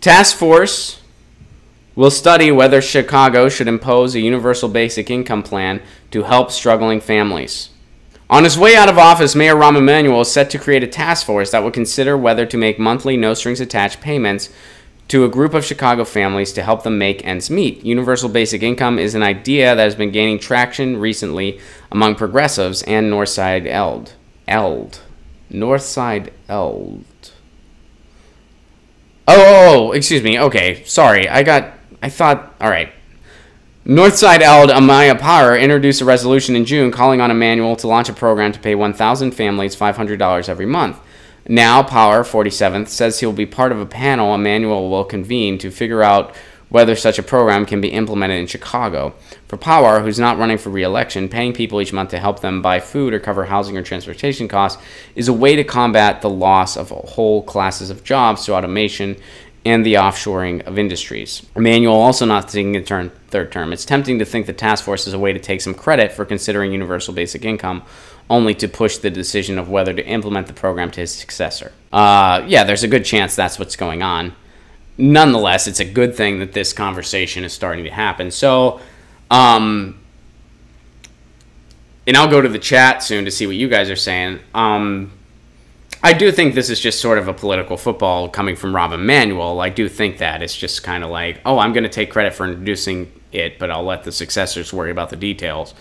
Task force will study whether Chicago should impose a universal basic income plan to help struggling families. On his way out of office, Mayor Rahm Emanuel is set to create a task force that will consider whether to make monthly no-strings-attached payments to a group of Chicago families to help them make ends meet. Universal basic income is an idea that has been gaining traction recently among progressives and Northside Eld. Oh, excuse me. Okay, sorry. I thought, all right. Northside Eld Amaya Power introduced a resolution in June calling on Emanuel to launch a program to pay 1,000 families $500 every month. Now, Power, 47th, says he'll be part of a panel Emanuel will convene to figure out whether such a program can be implemented in Chicago. For Power, who's not running for re-election, paying people each month to help them buy food or cover housing or transportation costs is a way to combat the loss of whole classes of jobs to automation and the offshoring of industries. Emanuel also not taking a third term. It's tempting to think the task force is a way to take some credit for considering universal basic income, only to push the decision of whether to implement the program to his successor. Yeah, there's a good chance that's what's going on. Nonetheless, it's a good thing that this conversation is starting to happen. So, and I'll go to the chat soon to see what you guys are saying. I do think this is just sort of a political football coming from Rahm Emanuel. I do think that it's just kind of like, oh, I'm going to take credit for introducing it, but I'll let the successors worry about the details.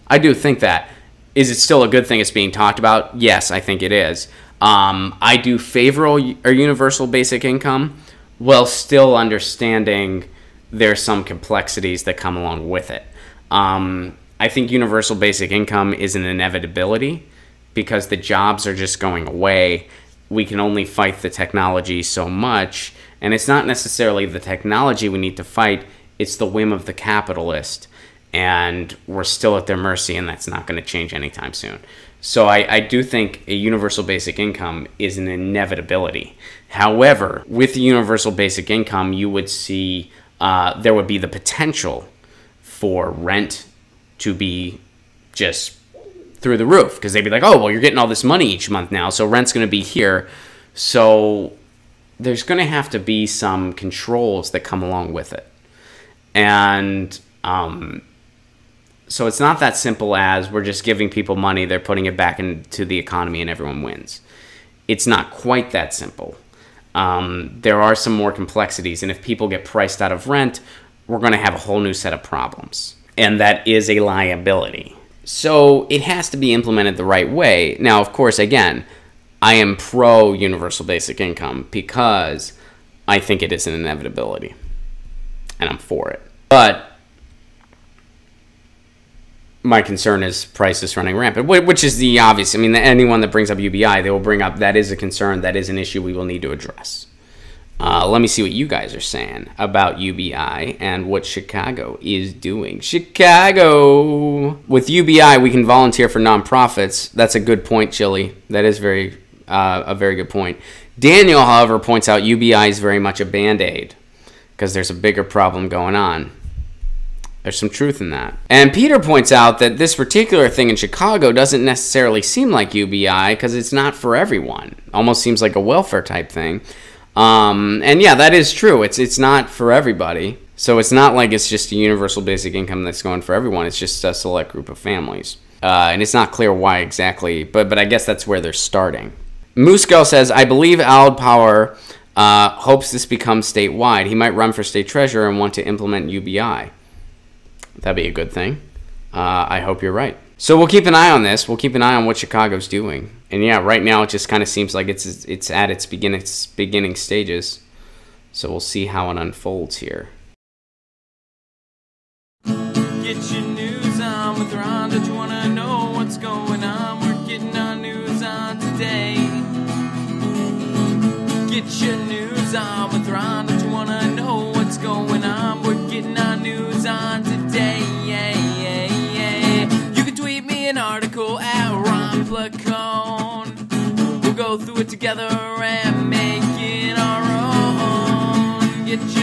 I do think that. Is it still a good thing it's being talked about? Yes, I think it is. I do favor a universal basic income while still understanding there's some complexities that come along with it. I think universal basic income is an inevitability because the jobs are just going away. We can only fight the technology so much, and it's not necessarily the technology we need to fight, it's the whim of the capitalist, and we're still at their mercy, and that's not going to change anytime soon. So I do think a universal basic income is an inevitability. However, with the universal basic income, you would see there would be the potential for rent to be just through the roof, because they'd be like, oh, well, you're getting all this money each month now, so rent's going to be here. So there's going to have to be some controls that come along with it. And so it's not that simple as we're just giving people money, they're putting it back into the economy, and everyone wins. It's not quite that simple. There are some more complexities, and if people get priced out of rent, we're going to have a whole new set of problems. And that is a liability. So it has to be implemented the right way. Now, of course, again, I am pro universal basic income because I think it is an inevitability, and I'm for it. But my concern is prices running rampant, which is the obvious. I mean, anyone that brings up UBI, they will bring up that is a concern, that is an issue we will need to address. Let me see what you guys are saying about UBI and what Chicago is doing. Chicago! With UBI, we can volunteer for nonprofits. That's a good point, Chili. That is a very good point. Daniel, however, points out UBI is very much a Band-Aid because there's a bigger problem going on. There's some truth in that. And Peter points out that this particular thing in Chicago doesn't necessarily seem like UBI because it's not for everyone. Almost seems like a welfare type thing. And yeah, that is true. It's not for everybody. So it's not like it's just a universal basic income that's going for everyone. It's just a select group of families. And it's not clear why exactly, but I guess that's where they're starting. Musco says, I believe Ald Power hopes this becomes statewide. He might run for state treasurer and want to implement UBI. That'd be a good thing. I hope you're right. So we'll keep an eye on this. We'll keep an eye on what Chicago's doing. And yeah, right now it just kind of seems like it's at its beginning stages. So we'll see how it unfolds here. Get your news on with Ron. Don't you want to know what's going on? We're getting our news on today. Get your news on with Ron. Don't you want to know what's going on? We're getting our news on today. You can tweet me an article at Ron Placone. We'll go through it together and make it our own. Get your